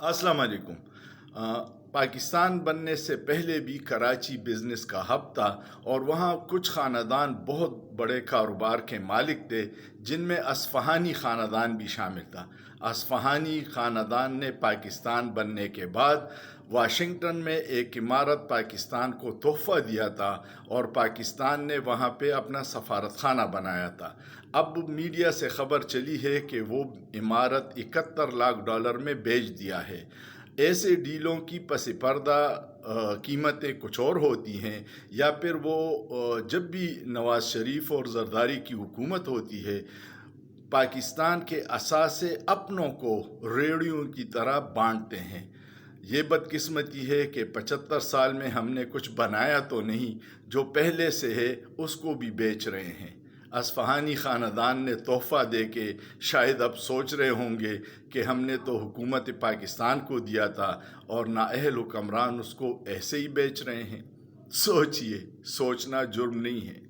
अस्सलाम वालेकुम। पाकिस्तान बनने से पहले भी कराची बिज़नेस का हब था और वहाँ कुछ ख़ानदान बहुत बड़े कारोबार के मालिक थे, जिनमें असफ़हानी ख़ानदान भी शामिल था। असफ़हानी ख़ानदान ने पाकिस्तान बनने के बाद वाशिंगटन में एक इमारत पाकिस्तान को तोहफ़ा दिया था और पाकिस्तान ने वहाँ पे अपना सफारत खाना बनाया था। अब मीडिया से ख़बर चली है कि वो इमारत $71 लाख में बेच दिया है। ऐसे डीलों की पस पर्दा कीमतें कुछ और होती हैं, या फिर वो जब भी नवाज़ शरीफ और जरदारी की हुकूमत होती है, पाकिस्तान के असासे अपनों को रेड़ियों की तरह बांटते हैं। ये बदकिस्मती है कि 75 साल में हमने कुछ बनाया तो नहीं, जो पहले से है उसको भी बेच रहे हैं। असफ़हानी ख़ानदान ने तोहफ़ा दे के शायद अब सोच रहे होंगे कि हमने तो हुकूमत पाकिस्तान को दिया था और नाअहल हुक्मरान उसको ऐसे ही बेच रहे हैं। सोचिए, सोचना जुर्म नहीं है।